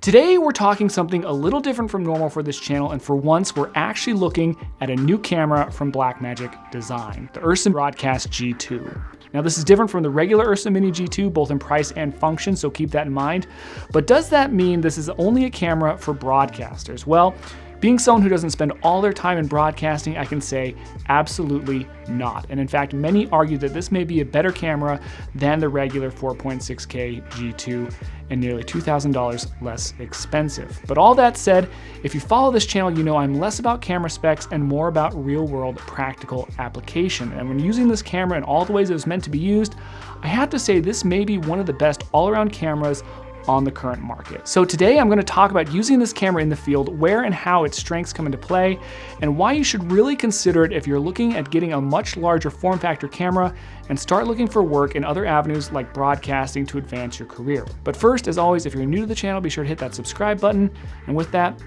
Today we're talking something a little different from normal for this channel, and for once we're actually looking at a new camera from Blackmagic Design, the URSA Broadcast G2. Now this is different from the regular URSA Mini G2, both in price and function, so keep that in mind. But does that mean this is only a camera for broadcasters? Well, being someone who doesn't spend all their time in broadcasting, I can say absolutely not. And in fact, many argue that this may be a better camera than the regular 4.6K G2 and nearly $2,000 less expensive. But all that said, if you follow this channel, you know I'm less about camera specs and more about real-world practical application. And when using this camera in all the ways it was meant to be used, I have to say this may be one of the best all-around cameras on the current market. So today I'm going to talk about using this camera in the field, where and how its strengths come into play, and why you should really consider it if you're looking at getting a much larger form factor camera and start looking for work in other avenues like broadcasting to advance your career. But first, as always, if you're new to the channel, be sure to hit that subscribe button. And with that,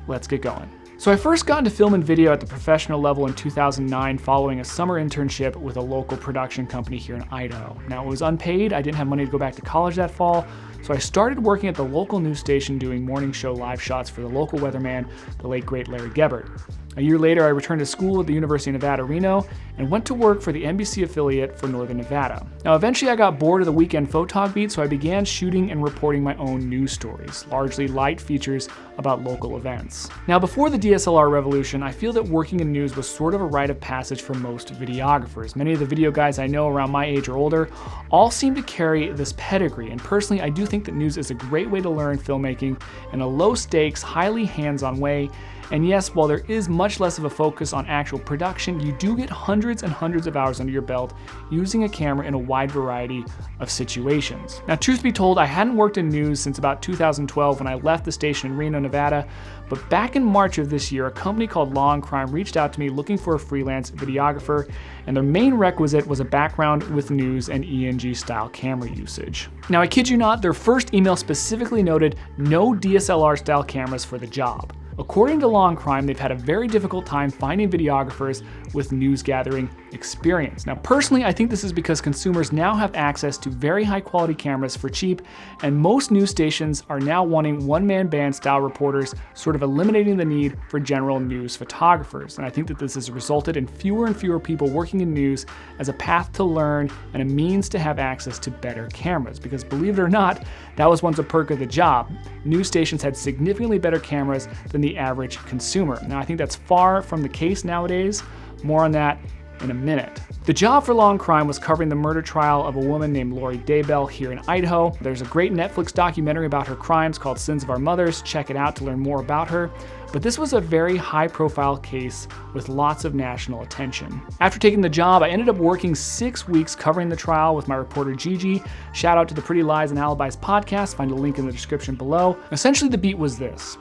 let's get going. So I first got into film and video at the professional level in 2009 following a summer internship with a local production company here in Idaho. Now it was unpaid, I didn't have money to go back to college that fall, so I started working at the local news station doing morning show live shots for the local weatherman, the late great Larry Gebert. A year later, I returned to school at the University of Nevada, Reno, and went to work for the NBC affiliate for Northern Nevada. Now, eventually I got bored of the weekend photog beat, so I began shooting and reporting my own news stories, largely light features about local events. Now, before the DSLR revolution, I feel that working in news was sort of a rite of passage for most videographers. Many of the video guys I know around my age or older all seem to carry this pedigree, and personally, I do think that news is a great way to learn filmmaking in a low-stakes, highly hands-on way. And yes, while there is much less of a focus on actual production, you do get hundreds and hundreds of hours under your belt using a camera in a wide variety of situations. Now, truth be told, I hadn't worked in news since about 2012 when I left the station in Reno, Nevada, but back in March of this year, a company called Law and Crime reached out to me looking for a freelance videographer, and their main requisite was a background with news and ENG style camera usage. Now, I kid you not, their first email specifically noted no DSLR style cameras for the job. According to Law and Crime, they've had a very difficult time finding videographers with news gathering experience. Now, personally, I think this is because consumers now have access to very high quality cameras for cheap, and most news stations are now wanting one-man band style reporters, sort of eliminating the need for general news photographers. And I think that this has resulted in fewer and fewer people working in news as a path to learn and a means to have access to better cameras. Because believe it or not, that was once a perk of the job. News stations had significantly better cameras than the average consumer. Now, I think that's far from the case nowadays. More on that in a minute. The job for Law and Crime was covering the murder trial of a woman named Lori Daybell here in Idaho. There's a great Netflix documentary about her crimes called Sins of Our Mothers. Check it out to learn more about her. But this was a very high-profile case with lots of national attention. After taking the job, I ended up working 6 weeks covering the trial with my reporter Gigi. Shout out to the Pretty Lies and Alibis podcast. Find a link in the description below. Essentially, the beat was this.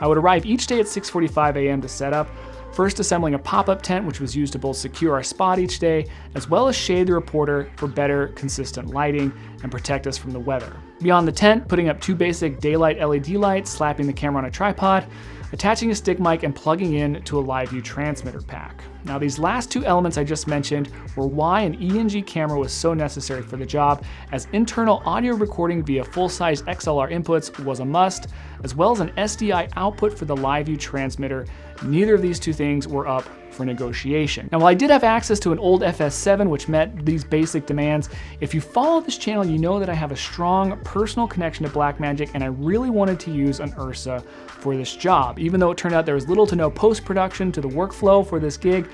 I would arrive each day at 6:45 a.m. to set up, first assembling a pop-up tent which was used to both secure our spot each day, as well as shade the reporter for better, consistent lighting and protect us from the weather. Beyond the tent, putting up 2 basic daylight LED lights, slapping the camera on a tripod, attaching a stick mic, and plugging in to a live view transmitter pack. Now, these last 2 elements I just mentioned were why an ENG camera was so necessary for the job, as internal audio recording via full-size XLR inputs was a must, as well as an SDI output for the live view transmitter. Neither of these 2 things were up for negotiation. Now, while I did have access to an old FS7 which met these basic demands, if you follow this channel, you know that I have a strong personal connection to Blackmagic, and I really wanted to use an URSA for this job. Even though it turned out there was little to no post-production to the workflow for this gig,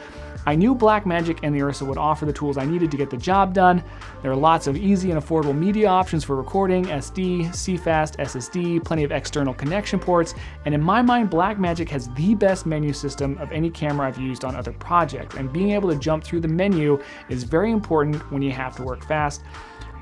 I knew Blackmagic and the URSA would offer the tools I needed to get the job done. There are lots of easy and affordable media options for recording, SD, CFast, SSD, plenty of external connection ports, and in my mind, Blackmagic has the best menu system of any camera I've used on other projects, and being able to jump through the menu is very important when you have to work fast.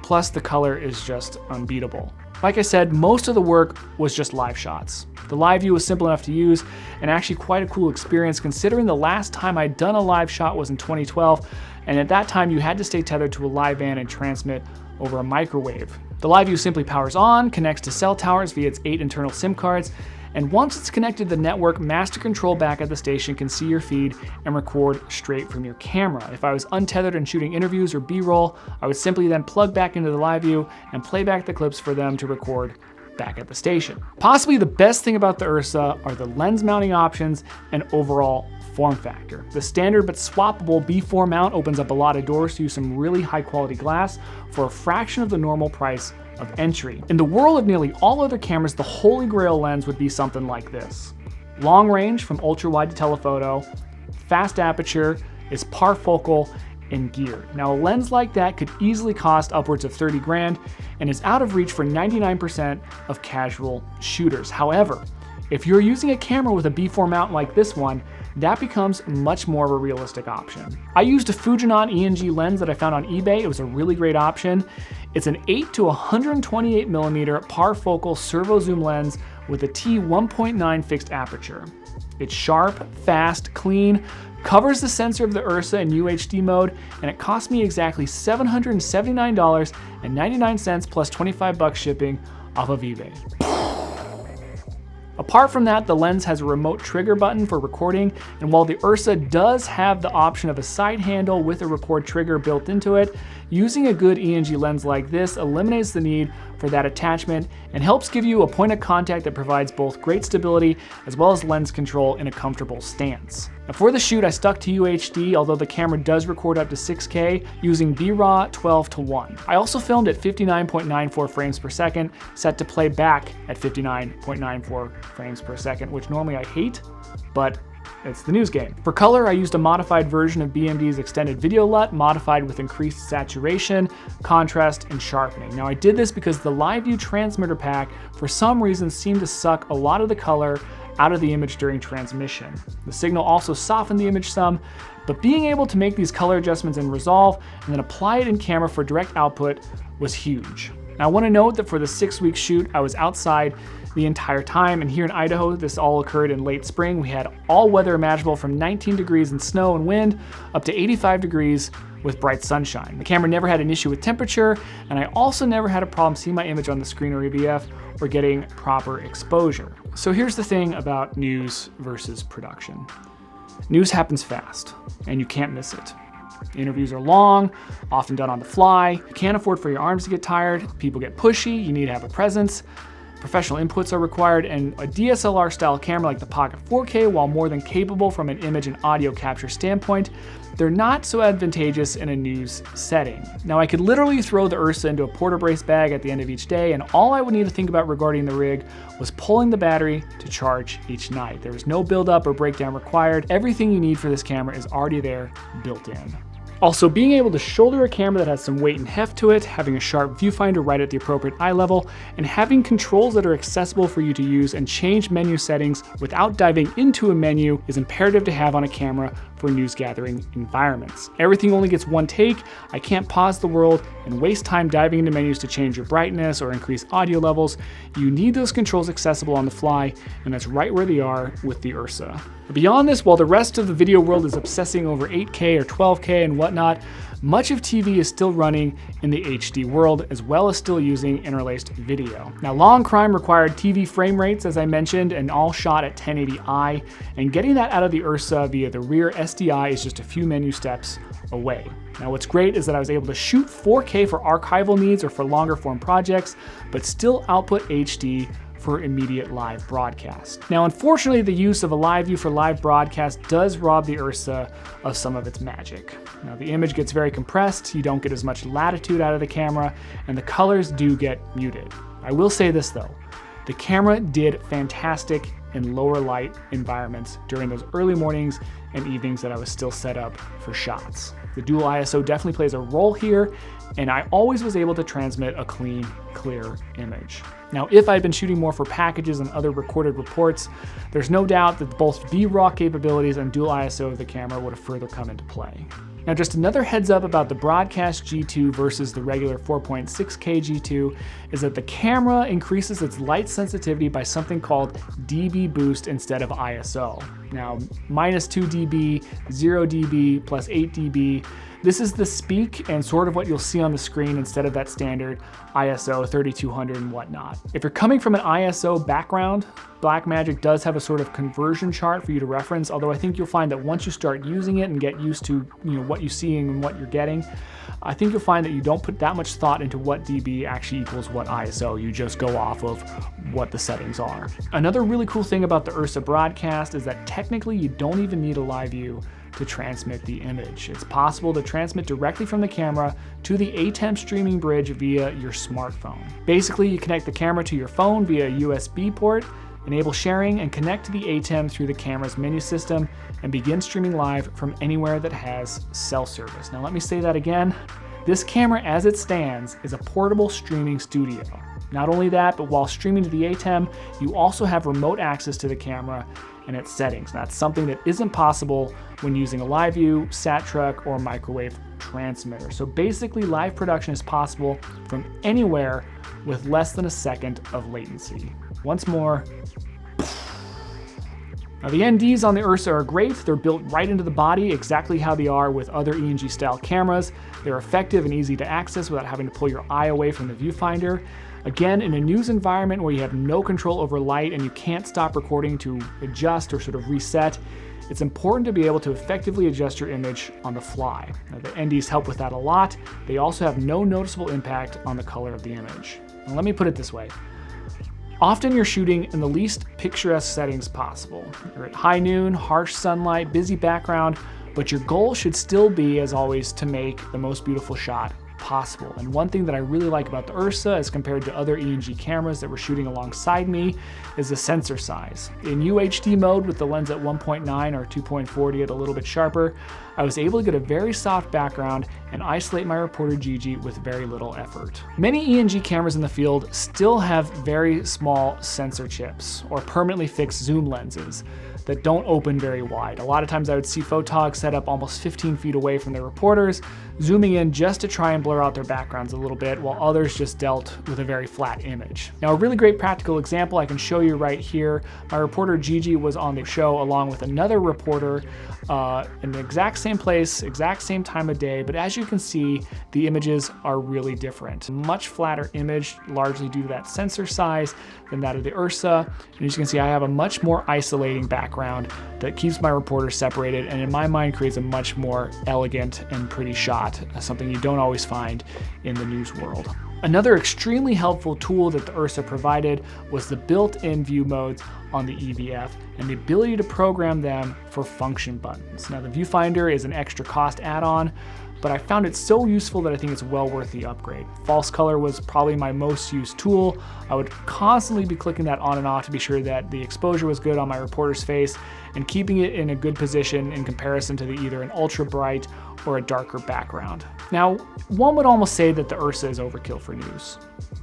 Plus, the color is just unbeatable. Like I said, most of the work was just live shots. The live view was simple enough to use and actually quite a cool experience, considering the last time I'd done a live shot was in 2012, and at that time you had to stay tethered to a live van and transmit over a microwave. The live view simply powers on, connects to cell towers via its 8 internal SIM cards, and once it's connected to the network, Master Control back at the station can see your feed and record straight from your camera. If I was untethered and shooting interviews or B-roll, I would simply then plug back into the live view and play back the clips for them to record back at the station. Possibly the best thing about the URSA are the lens mounting options and overall form factor. The standard but swappable B4 mount opens up a lot of doors to use some really high quality glass for a fraction of the normal price of entry. In the world of nearly all other cameras, the holy grail lens would be something like this. Long range from ultra wide to telephoto, fast aperture, is parfocal, and geared. Now a lens like that could easily cost upwards of 30 grand and is out of reach for 99% of casual shooters. However, if you're using a camera with a B4 mount like this one, that becomes much more of a realistic option. I used a Fujinon ENG lens that I found on eBay. It was a really great option. It's an 8 to 128 millimeter parfocal servo zoom lens with a T1.9 fixed aperture. It's sharp, fast, clean, covers the sensor of the URSA in UHD mode, and it cost me exactly $779.99 plus 25 bucks shipping off of eBay. Apart from that, the lens has a remote trigger button for recording, and while the URSA does have the option of a side handle with a record trigger built into it, using a good ENG lens like this eliminates the need for that attachment and helps give you a point of contact that provides both great stability as well as lens control in a comfortable stance. Now for the shoot, I stuck to UHD, although the camera does record up to 6K using BRAW 12:1. I also filmed at 59.94 frames per second, set to play back at 59.94 frames per second, which normally I hate, but it's the news game. For color, I used a modified version of BMD's extended video LUT, modified with increased saturation, contrast, and sharpening. Now I did this because the live view transmitter pack, for some reason, seemed to suck a lot of the color out of the image during transmission. The signal also softened the image some, but being able to make these color adjustments in Resolve and then apply it in camera for direct output was huge. Now I want to note that for the 6-week shoot, I was outside the entire time, and here in Idaho, this all occurred in late spring. We had all weather imaginable from 19 degrees in snow and wind up to 85 degrees with bright sunshine. The camera never had an issue with temperature, and I also never had a problem seeing my image on the screen or EVF or getting proper exposure. So here's the thing about news versus production. News happens fast, and you can't miss it. Interviews are long, often done on the fly. You can't afford for your arms to get tired. People get pushy. You need to have a presence. Professional inputs are required, and a DSLR style camera like the Pocket 4K, while more than capable from an image and audio capture standpoint, they're not so advantageous in a news setting. Now I could literally throw the URSA into a porta brace bag at the end of each day, and all I would need to think about regarding the rig was pulling the battery to charge each night. There was no buildup or breakdown required. Everything you need for this camera is already there, built in. Also, being able to shoulder a camera that has some weight and heft to it, having a sharp viewfinder right at the appropriate eye level, and having controls that are accessible for you to use and change menu settings without diving into a menu is imperative to have on a camera for news gathering environments. Everything only gets one take. I can't pause the world and waste time diving into menus to change your brightness or increase audio levels. You need those controls accessible on the fly, and that's right where they are with the URSA. But beyond this, while the rest of the video world is obsessing over 8K or 12K and whatnot, much of TV is still running in the HD world, as well as still using interlaced video. Now, Law & Crime required TV frame rates, as I mentioned, and all shot at 1080i, and getting that out of the URSA via the rear SDI is just a few menu steps away. Now, what's great is that I was able to shoot 4K for archival needs or for longer form projects, but still output HD for immediate live broadcast. Now, unfortunately, the use of a live view for live broadcast does rob the URSA of some of its magic. Now, the image gets very compressed, you don't get as much latitude out of the camera, and the colors do get muted. I will say this though, the camera did fantastic in lower light environments during those early mornings and evenings that I was still set up for shots. The dual ISO definitely plays a role here, and I always was able to transmit a clean, clear image. Now, if I'd been shooting more for packages and other recorded reports, there's no doubt that both BRAW capabilities and dual ISO of the camera would have further come into play. Now, just another heads up about the BRODCAST G2 versus the regular 4.6K G2 is that the camera increases its light sensitivity by something called dB boost instead of ISO. Now, minus 2 dB, 0 dB, plus 8 dB. This is the speak and sort of what you'll see on the screen instead of that standard ISO 3200 and whatnot. If you're coming from an ISO background, Blackmagic does have a sort of conversion chart for you to reference, although I think you'll find that once you start using it and get used to what you're seeing and what you're getting, I think you'll find that you don't put that much thought into what dB actually equals what ISO. You just go off of what the settings are. Another really cool thing about the URSA Broadcast is that technically you don't even need a live view to transmit the image. It's possible to transmit directly from the camera to the ATEM streaming bridge via your smartphone. Basically, you connect the camera to your phone via a USB port, enable sharing, and connect to the ATEM through the camera's menu system and begin streaming live from anywhere that has cell service. Now let me say that again. This camera as it stands is a portable streaming studio. Not only that, but while streaming to the ATEM, you also have remote access to the camera and its settings. That's something that isn't possible when using a live view, sat truck, or microwave transmitter. So basically, live production is possible from anywhere with less than a second of latency. Once more. Now the NDs on the URSA are great. They're built right into the body, exactly how they are with other ENG style cameras. They're effective and easy to access without having to pull your eye away from the viewfinder. Again, in a news environment where you have no control over light and you can't stop recording to adjust or sort of reset, it's important to be able to effectively adjust your image on the fly. Now, the NDs help with that a lot. They also have no noticeable impact on the color of the image. Now, let me put it this way. Often you're shooting in the least picturesque settings possible. You're at high noon, harsh sunlight, busy background, but your goal should still be, as always, to make the most beautiful shot possible. And one thing that I really like about the URSA as compared to other ENG cameras that were shooting alongside me is the sensor size. In UHD mode with the lens at 1.9 or 2.40 at a little bit sharper, I was able to get a very soft background and isolate my reporter Gigi with very little effort. Many ENG cameras in the field still have very small sensor chips or permanently fixed zoom lenses that don't open very wide. A lot of times I would see photogs set up almost 15 feet away from their reporters, zooming in just to try and blur out their backgrounds a little bit, while others just dealt with a very flat image. Now, a really great practical example I can show you right here. My reporter Gigi was on the show along with another reporter in the exact same place, exact same time of day, but as you can see, the images are really different. Much flatter image, largely due to that sensor size than that of the URSA. And as you can see, I have a much more isolating background that keeps my reporter separated and in my mind creates a much more elegant and pretty shot, something you don't always find in the news world. Another extremely helpful tool that the URSA provided was the built-in view modes on the EVF and the ability to program them for function buttons. Now the viewfinder is an extra cost add-on, but I found it so useful that I think it's well worth the upgrade. False color was probably my most used tool. I would constantly be clicking that on and off to be sure that the exposure was good on my reporter's face and keeping it in a good position in comparison to either an ultra bright or a darker background. Now, one would almost say that the URSA is overkill for news,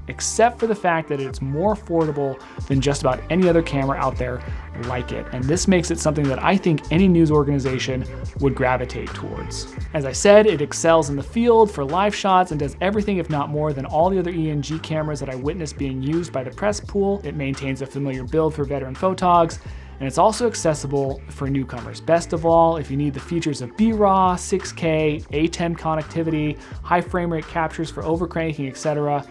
except for the fact that it's more affordable than just about any other camera out there like it. And this makes it something that I think any news organization would gravitate towards. As I said, it excels in the field for live shots and does everything, if not more, than all the other ENG cameras that I witnessed being used by the press pool. It maintains a familiar build for veteran photogs, and it's also accessible for newcomers. Best of all, if you need the features of BRAW, 6K, ATEM connectivity, high frame rate captures for overcranking, etc.,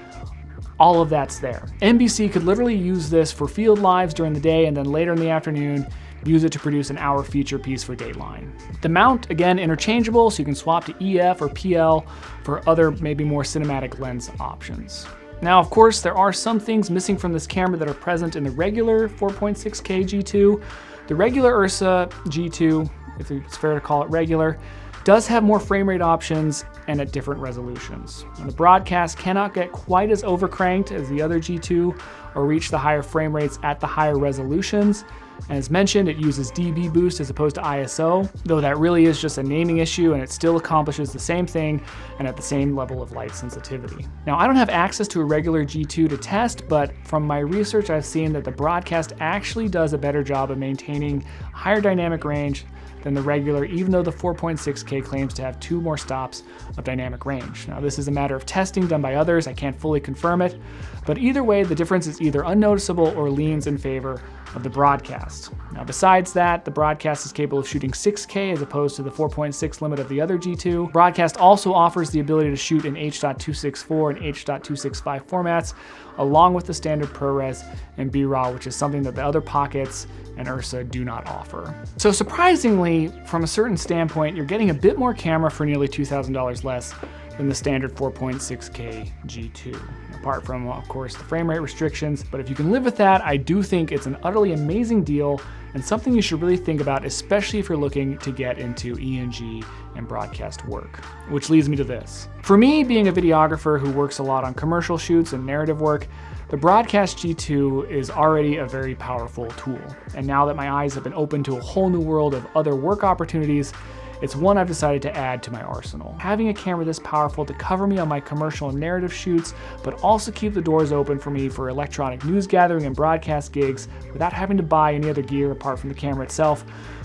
all of that's there. NBC could literally use this for field lives during the day and then later in the afternoon, use it to produce an hour feature piece for Dateline. The mount, again, interchangeable, so you can swap to EF or PL for other, maybe more cinematic lens options. Now, of course, there are some things missing from this camera that are present in the regular 4.6K G2. The regular URSA G2, if it's fair to call it regular, does have more frame rate options and at different resolutions. And the broadcast cannot get quite as overcranked as the other G2 or reach the higher frame rates at the higher resolutions. And as mentioned, it uses dB boost as opposed to ISO, though that really is just a naming issue and it still accomplishes the same thing and at the same level of light sensitivity. Now, I don't have access to a regular G2 to test, but from my research, I've seen that the broadcast actually does a better job of maintaining higher dynamic range than the regular, even though the 4.6K claims to have 2 more stops of dynamic range. Now, this is a matter of testing done by others. I can't fully confirm it, but either way, the difference is either unnoticeable or leans in favor of the Broadcast. Now besides that, the Broadcast is capable of shooting 6K as opposed to the 4.6 limit of the other G2. Broadcast also offers the ability to shoot in H.264 and H.265 formats, along with the standard ProRes and B-RAW, which is something that the other Pockets and URSA do not offer. So surprisingly, from a certain standpoint, you're getting a bit more camera for nearly $2,000 less than the standard 4.6K G2. Apart from, of course, the frame rate restrictions, but if you can live with that, I do think it's an utterly amazing deal and something you should really think about, especially if you're looking to get into ENG and broadcast work. Which leads me to this. For me, being a videographer who works a lot on commercial shoots and narrative work, the Broadcast G2 is already a very powerful tool. And now that my eyes have been opened to a whole new world of other work opportunities, it's one I've decided to add to my arsenal. Having a camera this powerful to cover me on my commercial and narrative shoots, but also keep the doors open for me for electronic news gathering and broadcast gigs without having to buy any other gear apart from the camera itself,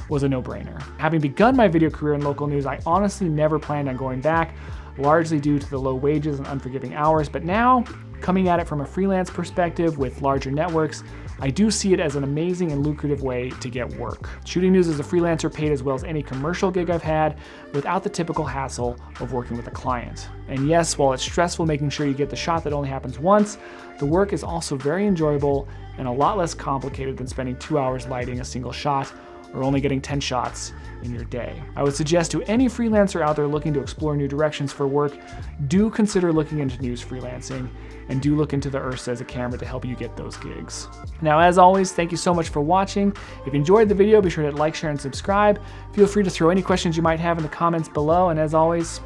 was a no-brainer. Having begun my video career in local news, I honestly never planned on going back, largely due to the low wages and unforgiving hours, but now, coming at it from a freelance perspective with larger networks, I do see it as an amazing and lucrative way to get work. Shooting news as a freelancer paid as well as any commercial gig I've had without the typical hassle of working with a client. And yes, while it's stressful making sure you get the shot that only happens once, the work is also very enjoyable and a lot less complicated than spending 2 hours lighting a single shot or only getting 10 shots in your day. I would suggest to any freelancer out there looking to explore new directions for work, do consider looking into news freelancing and do look into the URSA as a camera to help you get those gigs. Now, as always, thank you so much for watching. If you enjoyed the video, be sure to like, share, and subscribe. Feel free to throw any questions you might have in the comments below, and as always,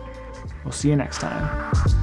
we'll see you next time.